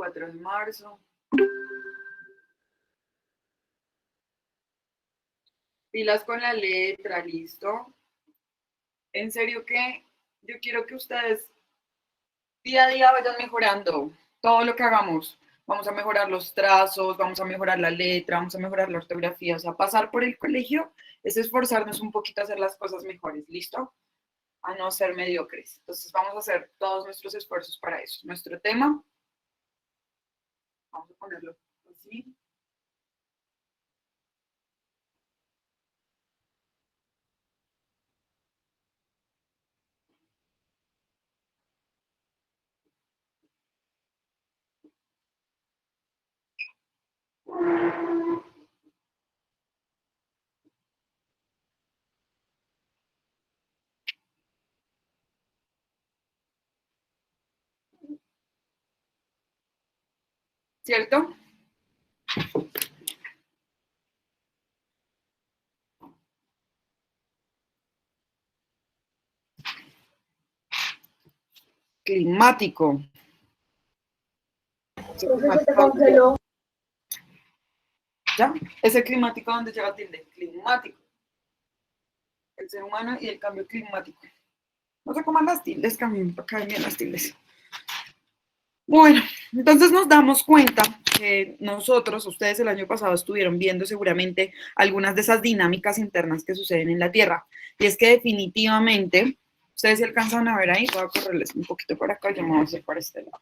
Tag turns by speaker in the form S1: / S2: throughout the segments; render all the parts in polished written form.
S1: 4 de marzo. Pilas con la letra, ¿listo? En serio que yo quiero que ustedes día a día vayan mejorando todo lo que hagamos. Vamos a mejorar los trazos, vamos a mejorar la letra, vamos a mejorar la ortografía. O sea, pasar por el colegio es esforzarnos un poquito a hacer las cosas mejores, ¿listo? A no ser mediocres. Entonces vamos a hacer todos nuestros esfuerzos para eso. Nuestro tema, vamos a ponerlo así. ¿Cierto? Climático.
S2: Se te congeló.
S1: ¿Ya? Ese climático donde lleva tilde. Climático. El ser humano y el cambio climático. No se coman las tildes, también caen bien las tildes. Bueno, entonces nos damos cuenta que nosotros, ustedes el año pasado estuvieron viendo seguramente algunas de esas dinámicas internas que suceden en la Tierra. Y es que definitivamente, ustedes se alcanzan a ver ahí, voy a correrles un poquito para acá, yo me voy a hacer para este lado.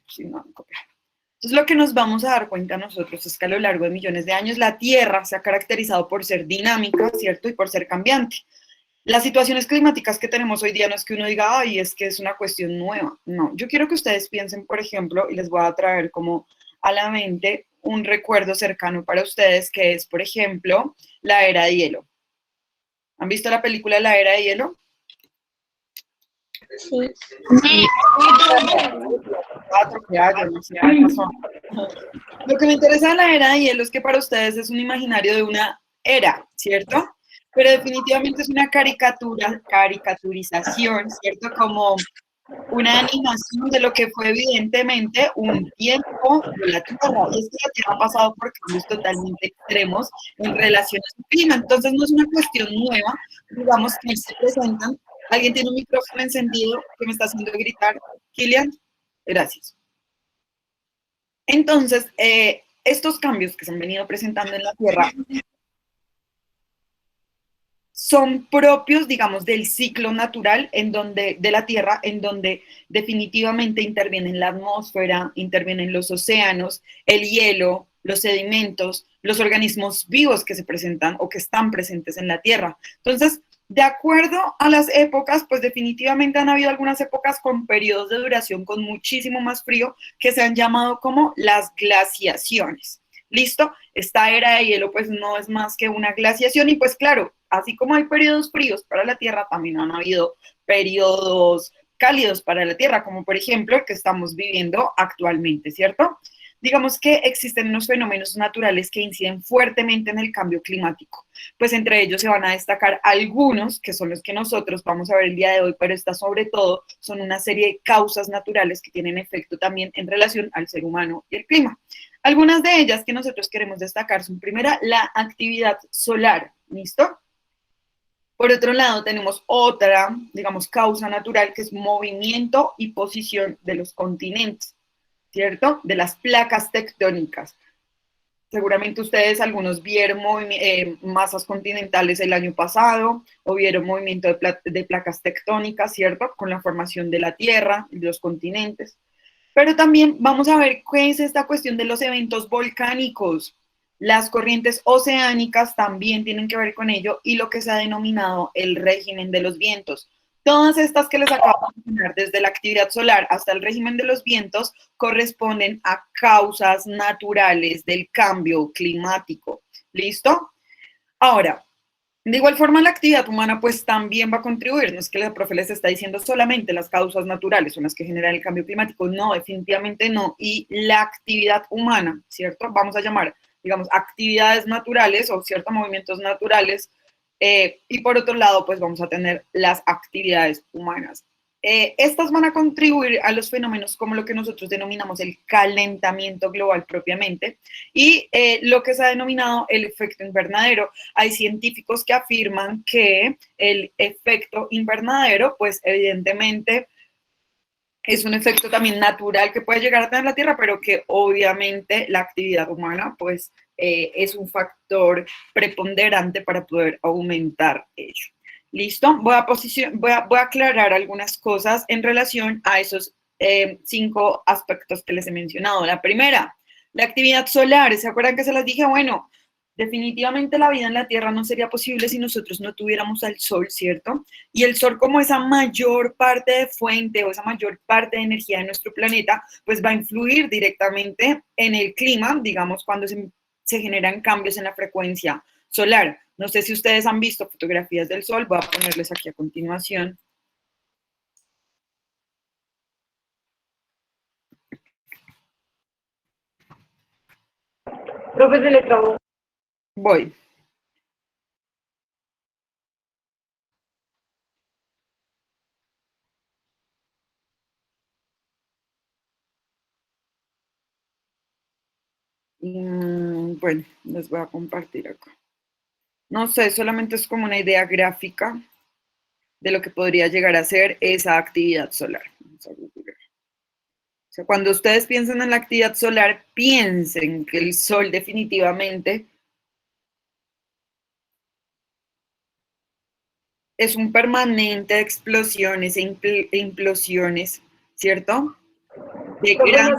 S1: Si no, copiar. Entonces lo que nos vamos a dar cuenta nosotros es que a lo largo de millones de años la Tierra se ha caracterizado por ser dinámica, ¿cierto? Y por ser cambiante. Las situaciones climáticas que tenemos hoy día no es que uno diga, ay, es que es una cuestión nueva. No, yo quiero que ustedes piensen, por ejemplo, y les voy a traer como a la mente un recuerdo cercano para ustedes, que es, por ejemplo, la era de hielo. ¿Han visto la película La era de hielo?
S2: Sí.
S1: Lo que me interesa de la era de hielo es que para ustedes es un imaginario de una era, ¿cierto? Pero definitivamente es una caricaturización, ¿cierto? Como una animación de lo que fue evidentemente un tiempo de la Tierra. Y es que la Tierra ha pasado por cambios totalmente extremos en relación a su clima. Entonces no es una cuestión nueva, digamos, que se presentan. ¿Alguien tiene un micrófono encendido que me está haciendo gritar? Kilian, gracias. Entonces, estos cambios que se han venido presentando en la Tierra son propios, digamos, del ciclo natural de la Tierra, en donde definitivamente intervienen la atmósfera, intervienen los océanos, el hielo, los sedimentos, los organismos vivos que se presentan o que están presentes en la Tierra. Entonces, de acuerdo a las épocas, pues definitivamente han habido algunas épocas con periodos de duración con muchísimo más frío que se han llamado como las glaciaciones. ¿Listo? Esta era de hielo pues no es más que una glaciación y pues claro, así como hay periodos fríos para la Tierra, también han habido periodos cálidos para la Tierra, como por ejemplo el que estamos viviendo actualmente, ¿cierto? Digamos que existen unos fenómenos naturales que inciden fuertemente en el cambio climático, pues entre ellos se van a destacar algunos, que son los que nosotros vamos a ver el día de hoy, pero estas sobre todo son una serie de causas naturales que tienen efecto también en relación al ser humano y el clima. Algunas de ellas que nosotros queremos destacar son, primera, la actividad solar, ¿listo? Por otro lado, tenemos otra, digamos, causa natural que es movimiento y posición de los continentes, ¿cierto? De las placas tectónicas. Seguramente ustedes, algunos vieron masas continentales el año pasado o vieron movimiento de placas tectónicas, ¿cierto? Con la formación de la Tierra y de los continentes. Pero también vamos a ver qué es esta cuestión de los eventos volcánicos. Las corrientes oceánicas también tienen que ver con ello y lo que se ha denominado el régimen de los vientos. Todas estas que les acabo de mencionar, desde la actividad solar hasta el régimen de los vientos, corresponden a causas naturales del cambio climático. ¿Listo? Ahora, de igual forma, la actividad humana pues también va a contribuir. No es que la profe les está diciendo solamente las causas naturales son las que generan el cambio climático. No, definitivamente no. Y la actividad humana, ¿cierto? Vamos a llamar, digamos, actividades naturales o ciertos movimientos naturales. Y por otro lado, pues vamos a tener las actividades humanas. Estas van a contribuir a los fenómenos como lo que nosotros denominamos el calentamiento global propiamente y lo que se ha denominado el efecto invernadero. Hay científicos que afirman que el efecto invernadero, pues evidentemente es un efecto también natural que puede llegar a tener la Tierra, pero que obviamente la actividad humana, pues, es un factor preponderante para poder aumentar ello. ¿Listo? Voy a aclarar algunas cosas en relación a esos 5 aspectos que les he mencionado. La primera, la actividad solar. ¿Se acuerdan que se las dije? Bueno, definitivamente la vida en la Tierra no sería posible si nosotros no tuviéramos al Sol, ¿cierto? Y el Sol, como esa mayor parte de fuente o esa mayor parte de energía de nuestro planeta, pues va a influir directamente en el clima, digamos, cuando se generan cambios en la frecuencia solar. No sé si ustedes han visto fotografías del Sol, voy a ponerles aquí a continuación.
S2: Profe, se le trabó.
S1: Voy. Bueno, les voy a compartir acá. No sé, solamente es como una idea gráfica de lo que podría llegar a ser esa actividad solar. Vamos a googlear. O sea, cuando ustedes piensen en la actividad solar, piensen que el Sol definitivamente es un permanente de explosiones e implosiones, ¿cierto? De
S2: Profe,
S1: gran...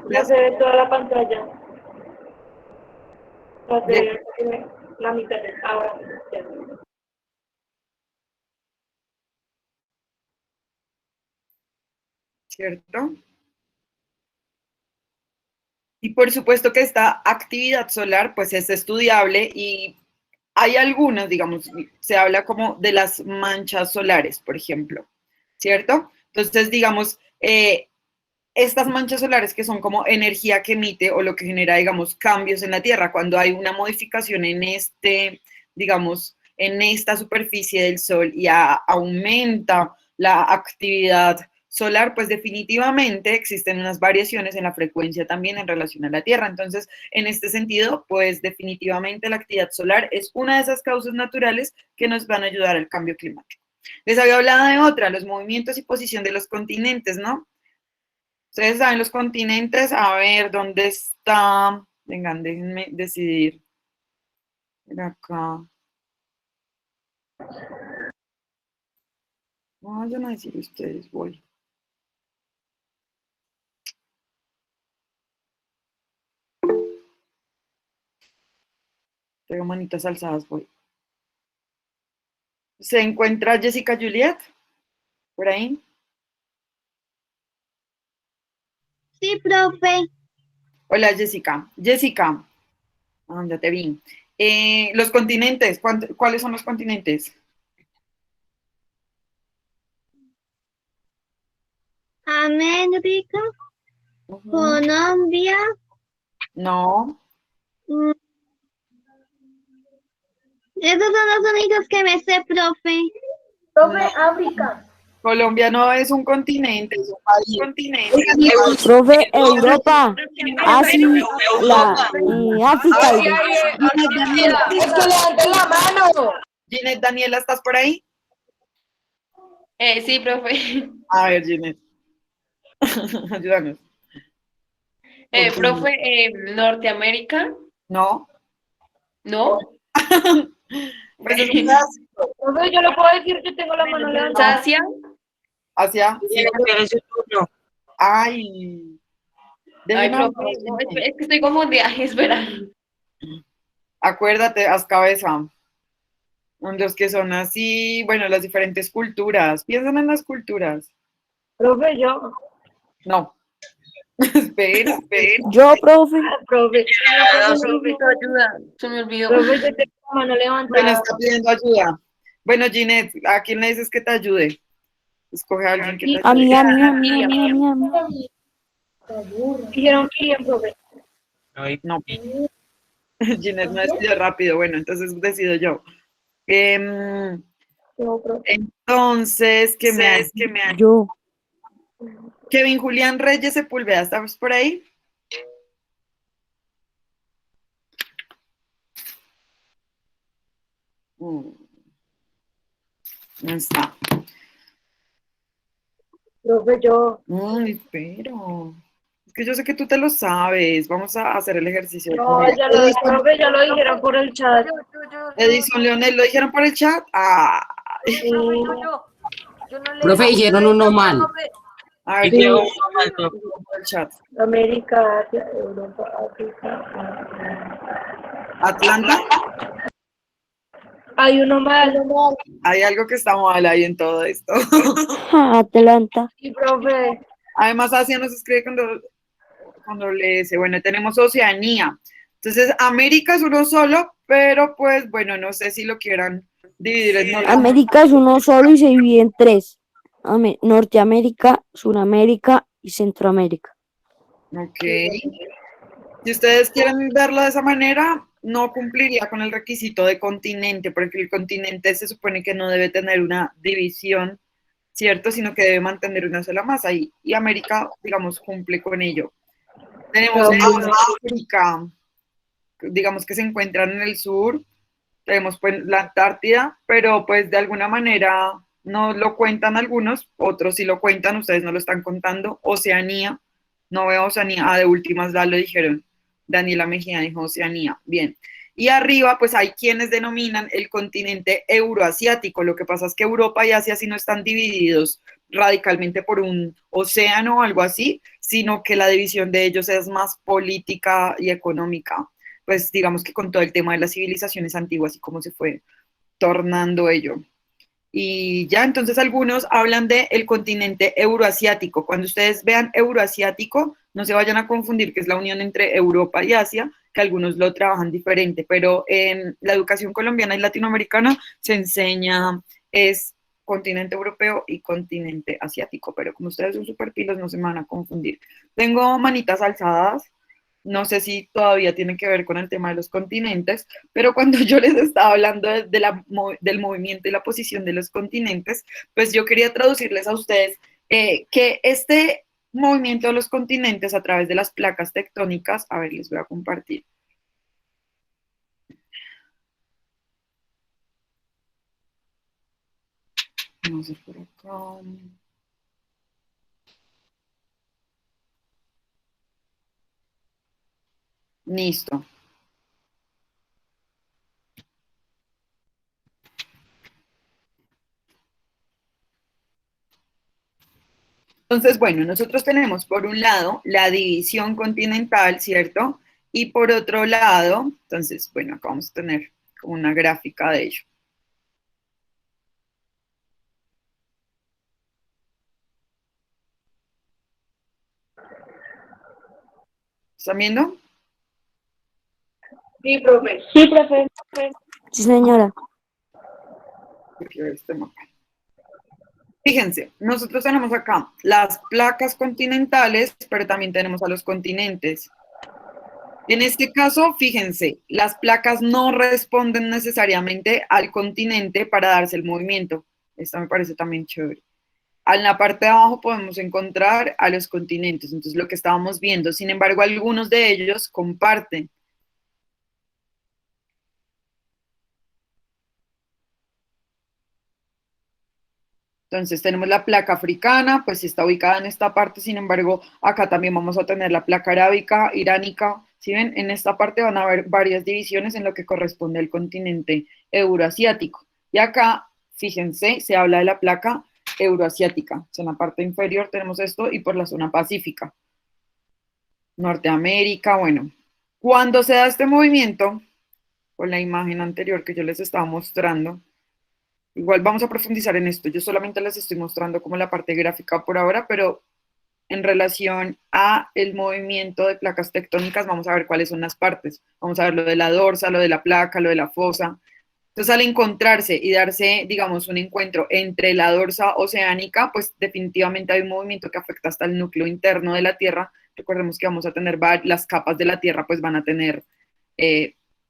S2: no se ve toda la pantalla. No se
S1: de-
S2: ve la mitad de ahora.
S1: ¿Cierto? Y por supuesto que esta actividad solar pues es estudiable y hay algunas, digamos, se habla como de las manchas solares, por ejemplo, ¿cierto? Entonces, digamos, estas manchas solares que son como energía que emite o lo que genera, digamos, cambios en la Tierra, cuando hay una modificación en digamos, en esta superficie del Sol y aumenta la actividad solar, pues definitivamente existen unas variaciones en la frecuencia también en relación a la Tierra. Entonces, en este sentido, pues definitivamente la actividad solar es una de esas causas naturales que nos van a ayudar al cambio climático. Les había hablado de otra, los movimientos y posición de los continentes, ¿no? Ustedes saben los continentes, a ver, ¿dónde está? Vengan, déjenme decidir. Por acá. No, yo no decir ustedes, voy. Tengo manitas alzadas, voy. ¿Se encuentra Jessica Juliet? ¿Por ahí?
S3: Sí, profe.
S1: Hola, Jessica. Jessica, ya te vi. Los continentes, ¿cuáles son los continentes?
S3: América, Colombia.
S1: No,
S3: mm, Esos son los únicos que me sé, profe.
S2: Profe,
S1: no.
S2: África.
S1: Colombia no es un continente, es un país.
S4: Profe, Europa, Asia, África.
S2: Es que levanten la mano.
S1: Ginette, Daniela, ¿estás por ahí?
S5: Sí, profe.
S1: A ver, Ginette. Ayúdanos.
S5: Profe, Norteamérica,
S1: No.
S5: ¿no?
S1: Pues es un pedacito.
S2: Profe, yo lo puedo decir, yo tengo la mano levantada.
S5: Asia,
S1: Hacia. Sí. Ay.
S5: ay,
S1: Déjenme
S5: profe, no, es que estoy confundida, ay, espera.
S1: Acuérdate, haz cabeza. Los que son así, bueno, las diferentes culturas. Piensan en las culturas.
S2: Profe, yo.
S1: No. Espera, espera.
S4: Yo, profe.
S2: Profe.
S5: Necesito ayuda, se me olvidó.
S2: Profe, yo tengo la mano
S1: Bueno,
S2: levantada.
S1: está pidiendo ayuda. Bueno, Ginette, ¿a quién le dices que te ayude? Escoge a alguien que te
S4: A mí,
S1: ayude.
S4: a mí.
S2: Dijeron Kilian, profe.
S1: No. Ginette no decidió rápido. Bueno, entonces decido yo.
S2: No, profe.
S1: Entonces, ¿qué me hace?
S4: Yo.
S1: Kevin Julián Reyes Sepúlveda, ¿estás por ahí? No está.
S2: Profe, yo.
S1: Ay, pero. Es que yo sé que tú te lo sabes. Vamos a hacer el ejercicio.
S2: No, profe, ya lo dijeron por el chat.
S1: Edison Leonel, ¿lo dijeron por el chat? Ah,
S2: Sí.
S6: Profe, dijeron uno mal.
S1: a ver,
S2: Sí.
S1: por el chat.
S2: América, Asia, Europa, África.
S1: Atlanta,
S2: Hay uno mal.
S1: hay algo que está mal ahí en todo esto.
S4: Atlanta.
S2: Sí, profe.
S1: Además, Asia no se escribe cuando lees. Bueno, tenemos Oceanía. Entonces, América es uno solo, pero pues bueno, no sé si lo quieran dividir en Norteamérica.
S4: América es uno solo y se divide en tres. Norteamérica, Suramérica y Centroamérica.
S1: Ok. Si ustedes quieren verlo de esa manera, no cumpliría con el requisito de continente, porque el continente se supone que no debe tener una división, ¿cierto? Sino que debe mantener una sola masa y América, digamos, cumple con ello. Tenemos África, digamos que se encuentran en el sur, tenemos pues la Antártida, pero pues de alguna manera no lo cuentan algunos, otros sí lo cuentan, ustedes no lo están contando. Oceanía, no veo Oceanía, de últimas ya lo dijeron, Daniela Mejía dijo Oceanía, bien. Y arriba pues hay quienes denominan el continente euroasiático, lo que pasa es que Europa y Asia sí no están divididos radicalmente por un océano o algo así, sino que la división de ellos es más política y económica, pues digamos que con todo el tema de las civilizaciones antiguas y cómo se fue tornando ello. Y ya, entonces algunos hablan de el continente euroasiático. Cuando ustedes vean euroasiático, no se vayan a confundir que es la unión entre Europa y Asia, que algunos lo trabajan diferente, pero en la educación colombiana y latinoamericana se enseña es continente europeo y continente asiático, pero como ustedes son super pilos no se me van a confundir. Tengo manitas alzadas, no sé si todavía tiene que ver con el tema de los continentes, pero cuando yo les estaba hablando del movimiento y la posición de los continentes, pues yo quería traducirles a ustedes que este movimiento de los continentes a través de las placas tectónicas, a ver, les voy a compartir. Vamos a ir por acá. Listo. Entonces, bueno, nosotros tenemos por un lado la división continental, ¿cierto? Y por otro lado, entonces, bueno, acá vamos a tener como una gráfica de ello. ¿Están viendo?
S2: Sí, profe. Sí, profe.
S4: Sí, señora.
S1: Este mapa. Fíjense, nosotros tenemos acá las placas continentales, pero también tenemos a los continentes. En este caso, fíjense, las placas no responden necesariamente al continente para darse el movimiento. Esta me parece también chévere. En la parte de abajo podemos encontrar a los continentes, entonces lo que estábamos viendo. Sin embargo, algunos de ellos comparten. Entonces tenemos la placa africana, pues está ubicada en esta parte, sin embargo, acá también vamos a tener la placa arábica, iránica. Si ven, en esta parte van a haber varias divisiones en lo que corresponde al continente euroasiático. Y acá, fíjense, se habla de la placa euroasiática. O sea, en la parte inferior tenemos esto y por la zona pacífica. Norteamérica, bueno. Cuando se da este movimiento, con la imagen anterior que yo les estaba mostrando, igual vamos a profundizar en esto. Yo solamente les estoy mostrando como la parte gráfica por ahora, pero en relación a el movimiento de placas tectónicas, vamos a ver cuáles son las partes. Vamos a ver lo de la dorsa, lo de la placa, lo de la fosa. Entonces, al encontrarse y darse, digamos, un encuentro entre la dorsa oceánica, pues definitivamente hay un movimiento que afecta hasta el núcleo interno de la Tierra. Recordemos que vamos a tener las capas de la Tierra, pues van a tener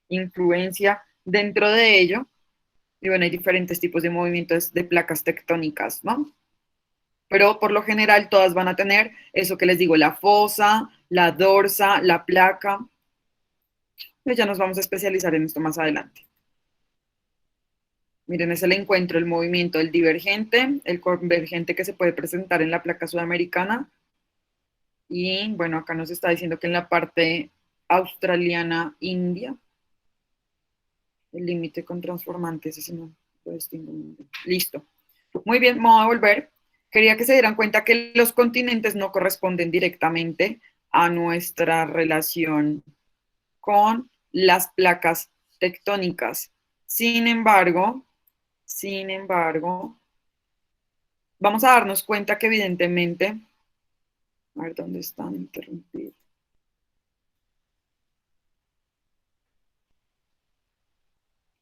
S1: influencia dentro de ello. Y bueno, hay diferentes tipos de movimientos de placas tectónicas, ¿no? Pero por lo general todas van a tener eso que les digo, la fosa, la dorsa, la placa. Pues ya nos vamos a especializar en esto más adelante. Miren, es el encuentro, el movimiento del divergente, el convergente que se puede presentar en la placa sudamericana. Y bueno, acá nos está diciendo que en la parte australiana, India, el límite con transformantes, ese no lo distingo muy bien. Listo. Muy bien, me voy a volver. Quería que se dieran cuenta que los continentes no corresponden directamente a nuestra relación con las placas tectónicas. Sin embargo, vamos a darnos cuenta que evidentemente, a ver dónde están interrumpidos.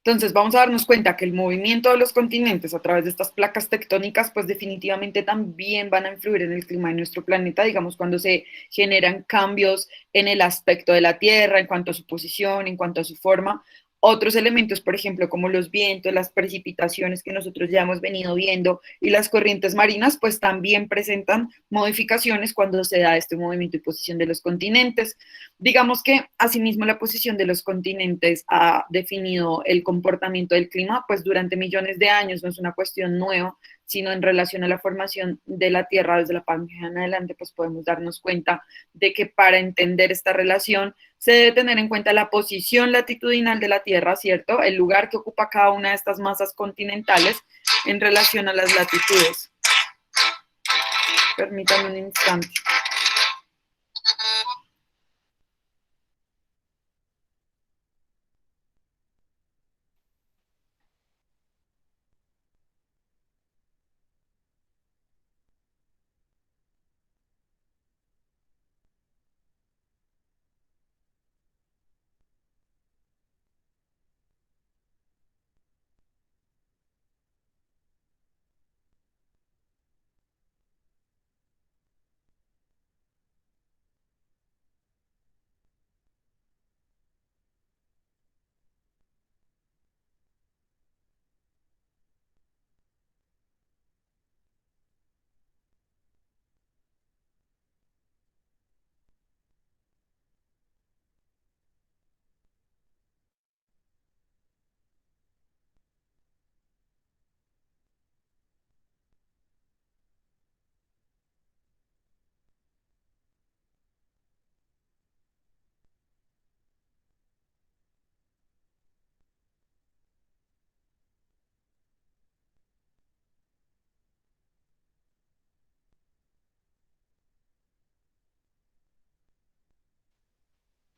S1: Entonces vamos a darnos cuenta que el movimiento de los continentes a través de estas placas tectónicas, pues definitivamente también van a influir en el clima de nuestro planeta, digamos, cuando se generan cambios en el aspecto de la Tierra, en cuanto a su posición, en cuanto a su forma. Otros elementos, por ejemplo, como los vientos, las precipitaciones que nosotros ya hemos venido viendo y las corrientes marinas, pues también presentan modificaciones cuando se da este movimiento y posición de los continentes. Digamos que asimismo la posición de los continentes ha definido el comportamiento del clima, pues durante millones de años, no es una cuestión nueva, sino en relación a la formación de la Tierra desde la Pangea en adelante, pues podemos darnos cuenta de que para entender esta relación se debe tener en cuenta la posición latitudinal de la Tierra, ¿cierto? El lugar que ocupa cada una de estas masas continentales en relación a las latitudes. Permítanme un instante.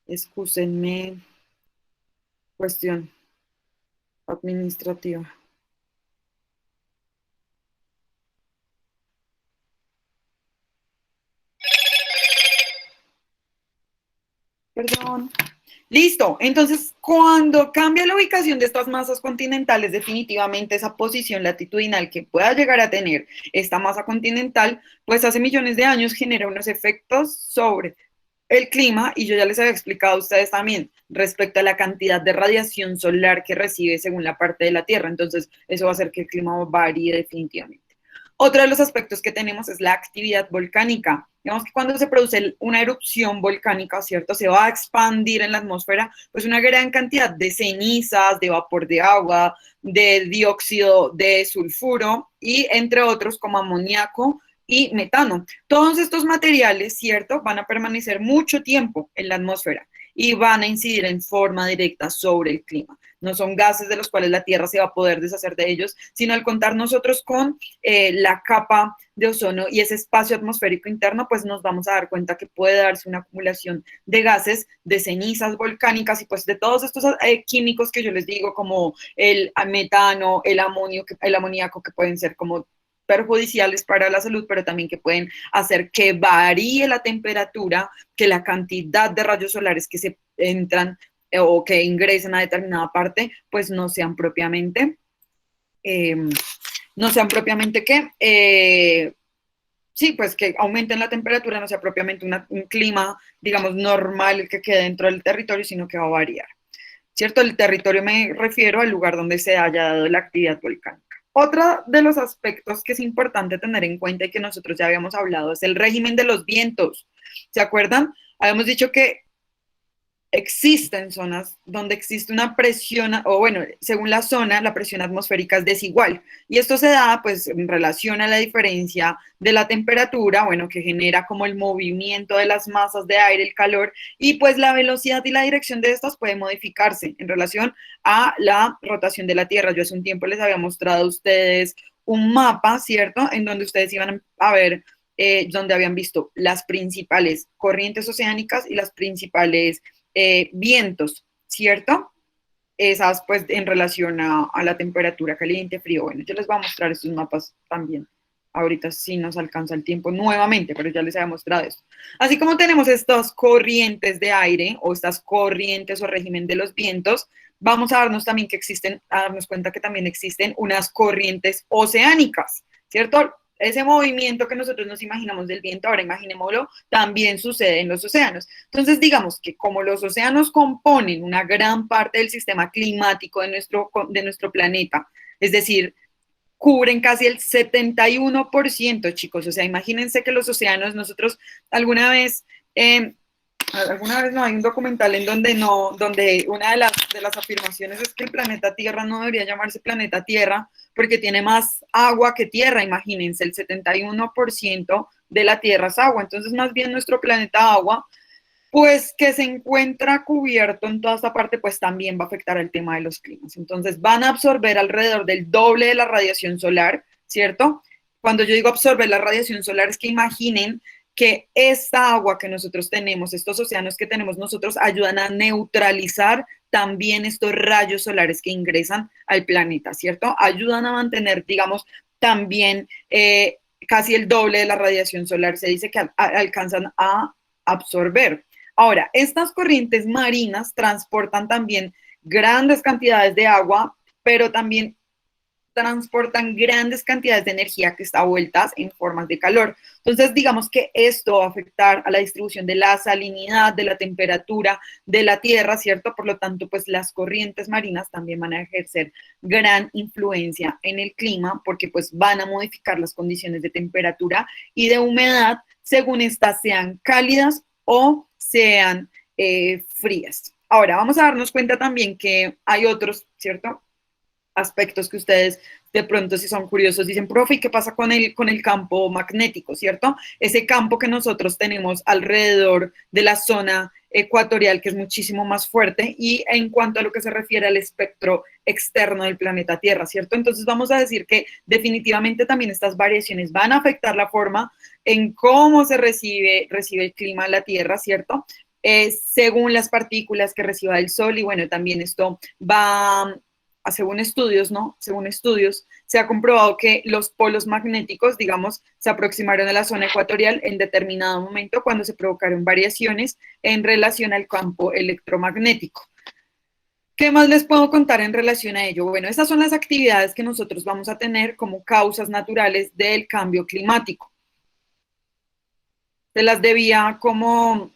S1: Excúsenme, cuestión administrativa. Perdón. Listo, entonces cuando cambia la ubicación de estas masas continentales, definitivamente esa posición latitudinal que pueda llegar a tener esta masa continental, pues hace millones de años genera unos efectos sobre el clima, y yo ya les había explicado a ustedes también respecto a la cantidad de radiación solar que recibe según la parte de la Tierra, entonces eso va a hacer que el clima varíe definitivamente. Otro de los aspectos que tenemos es la actividad volcánica. Digamos que cuando se produce una erupción volcánica, ¿cierto? Se va a expandir en la atmósfera pues una gran cantidad de cenizas, de vapor de agua, de dióxido de sulfuro y entre otros como amoníaco y metano. Todos estos materiales, ¿cierto? Van a permanecer mucho tiempo en la atmósfera y van a incidir en forma directa sobre el clima. No son gases de los cuales la Tierra se va a poder deshacer de ellos, sino al contar nosotros con la capa de ozono y ese espacio atmosférico interno, pues nos vamos a dar cuenta que puede darse una acumulación de gases, de cenizas volcánicas y pues de todos estos químicos que yo les digo, como el metano, el amoníaco, que pueden ser como perjudiciales para la salud, pero también que pueden hacer que varíe la temperatura, que la cantidad de rayos solares que se entran o que ingresen a determinada parte, pues no sean propiamente, sí, pues que aumenten la temperatura, no sea propiamente un clima, digamos, normal el que quede dentro del territorio, sino que va a variar. ¿cierto? El territorio me refiero al lugar donde se haya dado la actividad volcánica. Otro de los aspectos que es importante tener en cuenta y que nosotros ya habíamos hablado es el régimen de los vientos. ¿Se acuerdan? Habíamos dicho que existen zonas donde existe una presión, o bueno, según la zona, la presión atmosférica es desigual. Y esto se da, pues, en relación a la diferencia de la temperatura, bueno, que genera como el movimiento de las masas de aire, el calor, y pues la velocidad y la dirección de estas puede modificarse en relación a la rotación de la Tierra. Yo hace un tiempo les había mostrado a ustedes un mapa, ¿cierto? En donde ustedes iban a ver donde habían visto las principales corrientes oceánicas y las principales vientos, ¿cierto? Esas pues en relación a la temperatura caliente, frío. Bueno, yo les voy a mostrar estos mapas también. Ahorita sí nos alcanza el tiempo nuevamente, pero ya les había mostrado esto. Así como tenemos estas corrientes de aire o estas corrientes o régimen de los vientos, vamos a darnos también que existen, a darnos cuenta que también existen unas corrientes oceánicas, ¿cierto? Ese movimiento que nosotros nos imaginamos del viento, ahora imaginémoslo, también sucede en los océanos. Entonces, digamos que como los océanos componen una gran parte del sistema climático de nuestro planeta, es decir, cubren casi el 71%, chicos. O sea, imagínense que los océanos, nosotros alguna vez no hay un documental en donde donde una de las afirmaciones es que el planeta Tierra no debería llamarse planeta Tierra porque tiene más agua que tierra, imagínense, el 71% de la Tierra es agua, entonces más bien nuestro planeta agua, pues que se encuentra cubierto en toda esta parte, pues también va a afectar el tema de los climas. Entonces van a absorber alrededor del doble de la radiación solar, ¿cierto? Cuando yo digo absorber la radiación solar es que imaginen que esta agua que nosotros tenemos, estos océanos que tenemos nosotros, ayudan a neutralizar también estos rayos solares que ingresan al planeta, ¿cierto? Ayudan a mantener, digamos, también casi el doble de la radiación solar, se dice que alcanzan a absorber. Ahora, estas corrientes marinas transportan también grandes cantidades de agua, pero también transportan grandes cantidades de energía que está vueltas en formas de calor. Entonces, digamos que esto va a afectar a la distribución de la salinidad, de la temperatura de la Tierra, ¿cierto? Por lo tanto, pues las corrientes marinas también van a ejercer gran influencia en el clima porque pues van a modificar las condiciones de temperatura y de humedad según estas sean cálidas o sean frías. Ahora, vamos a darnos cuenta también que hay otros, ¿cierto?, aspectos que ustedes de pronto, si son curiosos, dicen, profe, ¿y qué pasa con el campo magnético, cierto? Ese campo que nosotros tenemos alrededor de la zona ecuatorial, que es muchísimo más fuerte, y en cuanto a lo que se refiere al espectro externo del planeta Tierra, ¿cierto? Entonces vamos a decir que definitivamente también estas variaciones van a afectar la forma en cómo se recibe el clima en la Tierra, ¿cierto? Según las partículas que reciba el Sol, y bueno, también esto va según estudios, ¿no? Según estudios, se ha comprobado que los polos magnéticos, digamos, se aproximaron a la zona ecuatorial en determinado momento cuando se provocaron variaciones en relación al campo electromagnético. ¿Qué más les puedo contar en relación a ello? Bueno, estas son las actividades que nosotros vamos a tener como causas naturales del cambio climático. Se las debía como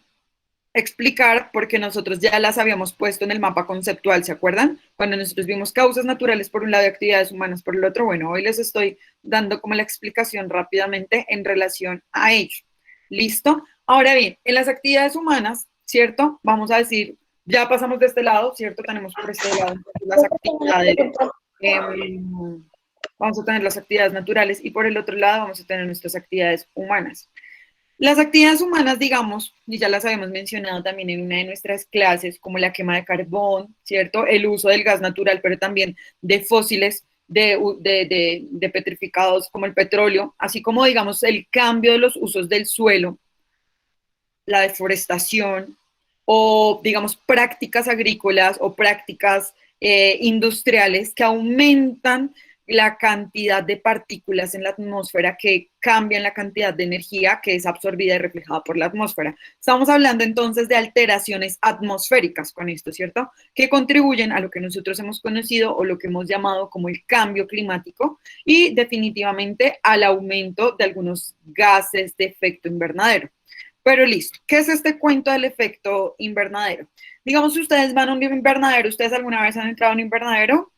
S1: explicar porque nosotros ya las habíamos puesto en el mapa conceptual, ¿se acuerdan? Cuando nosotros vimos causas naturales por un lado y actividades humanas por el otro, bueno, hoy les estoy dando como la explicación rápidamente en relación a ello. ¿Listo? Ahora bien, en las actividades humanas, ¿cierto? Vamos a decir, ya pasamos de este lado, ¿cierto? Tenemos por este lado las actividades, vamos a tener las actividades naturales y por el otro lado vamos a tener nuestras actividades humanas. Las actividades humanas, digamos, y ya las habíamos mencionado también en una de nuestras clases, como la quema de carbón, ¿cierto? El uso del gas natural, pero también de fósiles, de petrificados como el petróleo, así como, digamos, el cambio de los usos del suelo, la deforestación, o, digamos, prácticas agrícolas o prácticas industriales que aumentan la cantidad de partículas en la atmósfera que cambian la cantidad de energía que es absorbida y reflejada por la atmósfera. Estamos hablando entonces de alteraciones atmosféricas con esto, ¿cierto? Que contribuyen a lo que nosotros hemos conocido o lo que hemos llamado como el cambio climático y definitivamente al aumento de algunos gases de efecto invernadero. Pero listo, ¿qué es este cuento del efecto invernadero? Digamos, si ustedes van a un invernadero, ¿ustedes alguna vez han entrado a un invernadero?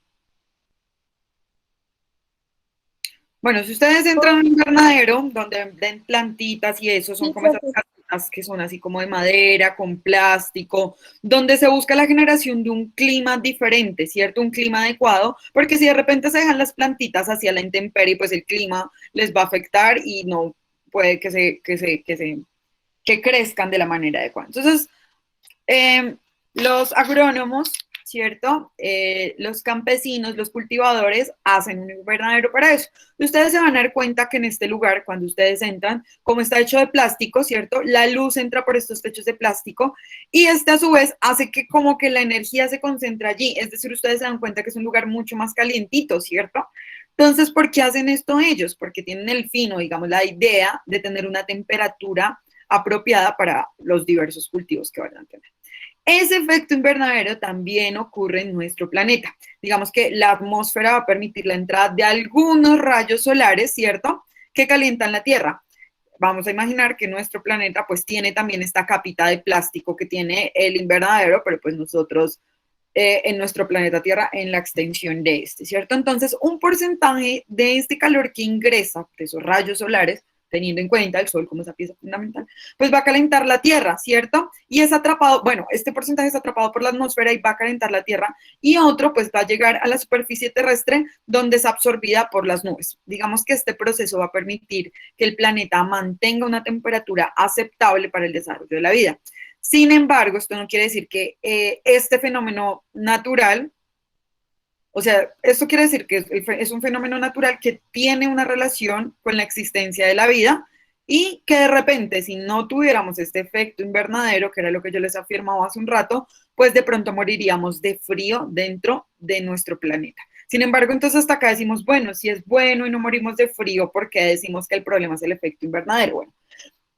S1: Bueno, si ustedes entran a un invernadero donde ven plantitas y eso, son como esas casitas que son así como de madera, con plástico, donde se busca la generación de un clima diferente, ¿cierto? Un clima adecuado, porque si de repente se dejan las plantitas hacia la intemperie, pues el clima les va a afectar y no puede que crezcan de la manera adecuada. Entonces, los agrónomos, ¿cierto? Los campesinos, los cultivadores hacen un invernadero para eso. Ustedes se van a dar cuenta que en este lugar, cuando ustedes entran, como está hecho de plástico, ¿cierto? La luz entra por estos techos de plástico y este a su vez hace que como que la energía se concentre allí. Es decir, ustedes se dan cuenta que es un lugar mucho más calientito, ¿cierto? Entonces, ¿por qué hacen esto ellos? Porque tienen el fino, digamos, la idea de tener una temperatura apropiada para los diversos cultivos que vayan a tener. Ese efecto invernadero también ocurre en nuestro planeta. Digamos que la atmósfera va a permitir la entrada de algunos rayos solares, ¿cierto?, que calientan la Tierra. Vamos a imaginar que nuestro planeta pues tiene también esta capita de plástico que tiene el invernadero, pero pues nosotros en nuestro planeta Tierra en la extensión de este, ¿cierto? Entonces, un porcentaje de este calor que ingresa de esos rayos solares, teniendo en cuenta el sol como esa pieza fundamental, pues va a calentar la Tierra, ¿cierto? Y es atrapado, bueno, este porcentaje es atrapado por la atmósfera y va a calentar la Tierra, y otro pues va a llegar a la superficie terrestre donde es absorbida por las nubes. Digamos que este proceso va a permitir que el planeta mantenga una temperatura aceptable para el desarrollo de la vida. Sin embargo, esto no quiere decir que este fenómeno natural, o sea, esto quiere decir que es un fenómeno natural que tiene una relación con la existencia de la vida y que de repente, si no tuviéramos este efecto invernadero, que era lo que yo les afirmaba hace un rato, pues de pronto moriríamos de frío dentro de nuestro planeta. Sin embargo, entonces hasta acá decimos, bueno, si es bueno y no morimos de frío, ¿por qué decimos que el problema es el efecto invernadero? Bueno,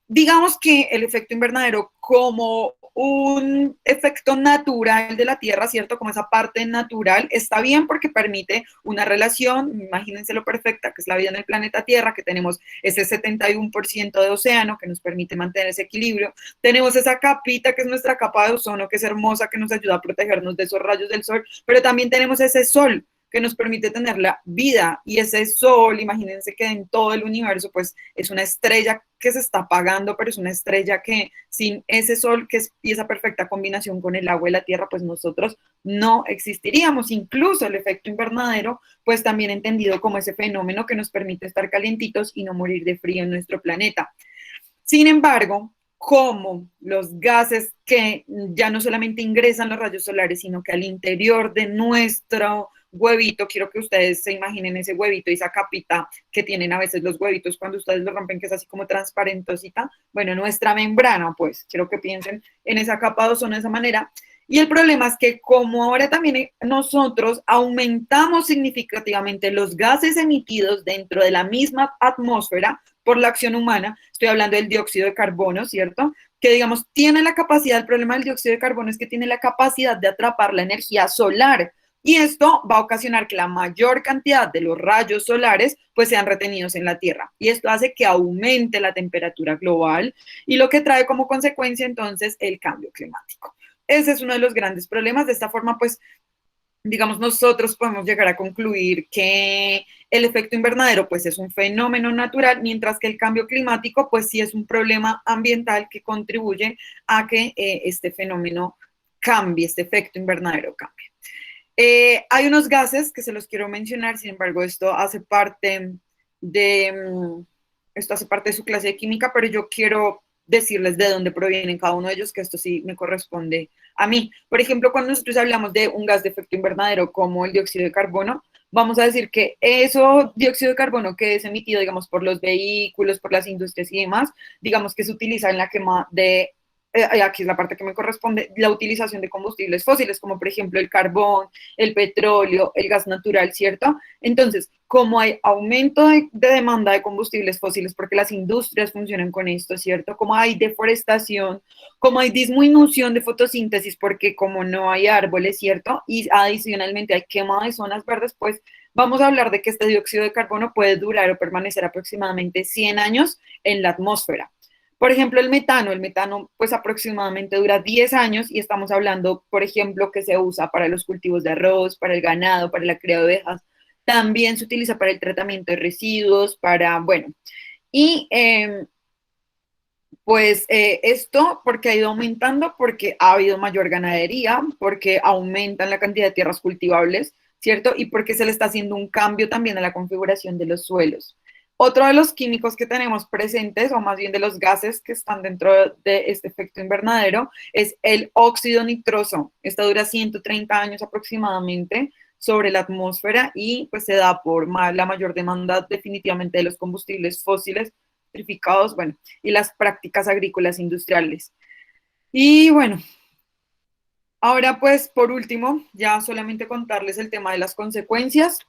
S1: digamos que el efecto invernadero como un efecto natural de la Tierra, ¿cierto? Como esa parte natural, está bien porque permite una relación, imagínense lo perfecta que es la vida en el planeta Tierra, que tenemos ese 71% de océano que nos permite mantener ese equilibrio, tenemos esa capita que es nuestra capa de ozono, que es hermosa, que nos ayuda a protegernos de esos rayos del sol, pero también tenemos ese sol que nos permite tener la vida, y ese sol, imagínense que en todo el universo pues es una estrella que se está apagando, pero es una estrella que sin ese sol y esa perfecta combinación con el agua y la tierra, pues nosotros no existiríamos. Incluso el efecto invernadero, pues también entendido como ese fenómeno que nos permite estar calientitos y no morir de frío en nuestro planeta. Sin embargo, como los gases que ya no solamente ingresan los rayos solares, sino que al interior de nuestro huevito, quiero que ustedes se imaginen ese huevito y esa capita que tienen a veces los huevitos cuando ustedes lo rompen, que es así como transparentosita, bueno, nuestra membrana, pues, quiero que piensen en esa capa de ozono de esa manera. Y el problema es que como ahora también nosotros aumentamos significativamente los gases emitidos dentro de la misma atmósfera por la acción humana, estoy hablando del dióxido de carbono, ¿cierto?, que digamos tiene la capacidad, el problema del dióxido de carbono es que tiene la capacidad de atrapar la energía solar, y esto va a ocasionar que la mayor cantidad de los rayos solares pues sean retenidos en la Tierra. Y esto hace que aumente la temperatura global y lo que trae como consecuencia entonces el cambio climático. Ese es uno de los grandes problemas. De esta forma pues digamos nosotros podemos llegar a concluir que el efecto invernadero pues es un fenómeno natural, mientras que el cambio climático pues sí es un problema ambiental que contribuye a que este fenómeno cambie, este efecto invernadero cambie. Hay unos gases que se los quiero mencionar, sin embargo, esto hace parte de su clase de química, pero yo quiero decirles de dónde provienen cada uno de ellos, que esto sí me corresponde a mí. Por ejemplo, cuando nosotros hablamos de un gas de efecto invernadero como el dióxido de carbono, vamos a decir que eso dióxido de carbono que es emitido, digamos, por los vehículos, por las industrias y demás, digamos que se utiliza en la quema de aquí es la parte que me corresponde, la utilización de combustibles fósiles, como por ejemplo el carbón, el petróleo, el gas natural, ¿cierto? Entonces, como hay aumento de demanda de combustibles fósiles, porque las industrias funcionan con esto, ¿cierto? Como hay deforestación, como hay disminución de fotosíntesis, porque como no hay árboles, ¿cierto? Y adicionalmente hay quema de zonas verdes, pues vamos a hablar de que este dióxido de carbono puede durar o permanecer aproximadamente 100 años en la atmósfera. Por ejemplo, el metano pues aproximadamente dura 10 años y estamos hablando, por ejemplo, que se usa para los cultivos de arroz, para el ganado, para la cría de ovejas. También se utiliza para el tratamiento de residuos, para, bueno, y pues esto porque ha ido aumentando, porque ha habido mayor ganadería, porque aumentan la cantidad de tierras cultivables, ¿cierto? Y porque se le está haciendo un cambio también a la configuración de los suelos. Otro de los químicos que tenemos presentes, o más bien de los gases que están dentro de este efecto invernadero, es el óxido nitroso. Esta dura 130 años aproximadamente sobre la atmósfera y pues se da por la mayor demanda definitivamente de los combustibles fósiles, electrificados, bueno, y las prácticas agrícolas industriales. Y bueno, ahora pues por último, ya solamente contarles el tema de las consecuencias.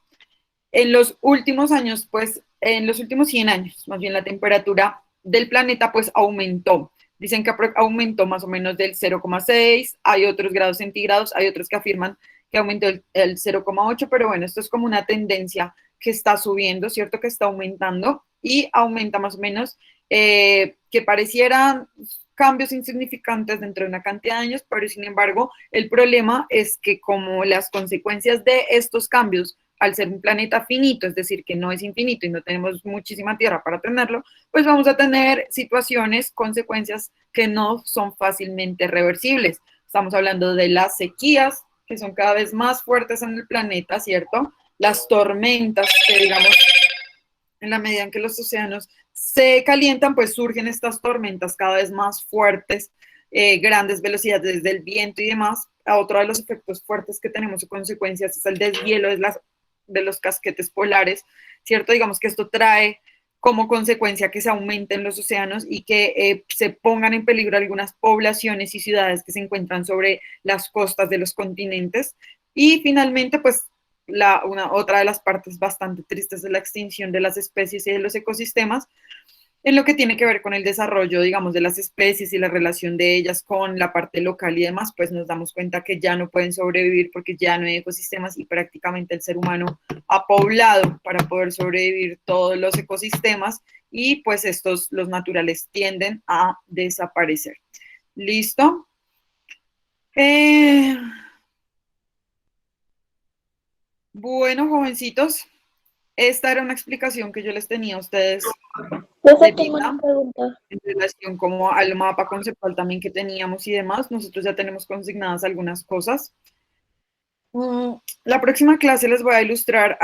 S1: En los últimos años, pues en los últimos 100 años, más bien la temperatura del planeta pues aumentó. Dicen que aumentó más o menos del 0,6, hay otros grados centígrados, hay otros que afirman que aumentó el 0,8, pero bueno, esto es como una tendencia que está subiendo, ¿cierto? Que está aumentando y aumenta más o menos, que parecieran cambios insignificantes dentro de una cantidad de años, pero sin embargo, el problema es que como las consecuencias de estos cambios al ser un planeta finito, es decir, que no es infinito y no tenemos muchísima tierra para tenerlo, pues vamos a tener situaciones, consecuencias que no son fácilmente reversibles. Estamos hablando de las sequías, que son cada vez más fuertes en el planeta, ¿cierto? Las tormentas, que digamos, en la medida en que los océanos se calientan, pues surgen estas tormentas cada vez más fuertes, grandes velocidades del viento y demás. Otro de los efectos fuertes que tenemos o consecuencias es el deshielo de los casquetes polares, ¿cierto? Digamos que esto trae como consecuencia que se aumenten los océanos y que se pongan en peligro algunas poblaciones y ciudades que se encuentran sobre las costas de los continentes. Y finalmente, pues, otra de las partes bastante tristes es la extinción de las especies y de los ecosistemas, en lo que tiene que ver con el desarrollo, digamos, de las especies y la relación de ellas con la parte local y demás, pues nos damos cuenta que ya no pueden sobrevivir porque ya no hay ecosistemas y prácticamente el ser humano ha poblado para poder sobrevivir todos los ecosistemas y pues los naturales tienden a desaparecer. ¿Listo? Bueno, jovencitos, esta era una explicación que yo les tenía a ustedes
S2: Profe, tengo una pregunta.
S1: en relación como al mapa conceptual también que teníamos y demás. Nosotros ya tenemos consignadas algunas cosas. La próxima clase les voy a ilustrar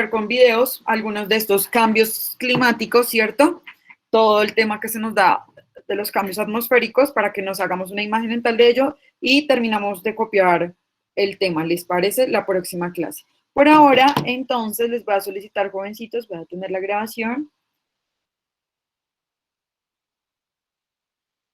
S1: con videos algunos de estos cambios climáticos, ¿cierto? Todo el tema que se nos da de los cambios atmosféricos para que nos hagamos una imagen mental de ello y terminamos de copiar el tema. ¿Les parece? La próxima clase. Por ahora, entonces, les voy a solicitar, jovencitos, voy a tener la grabación.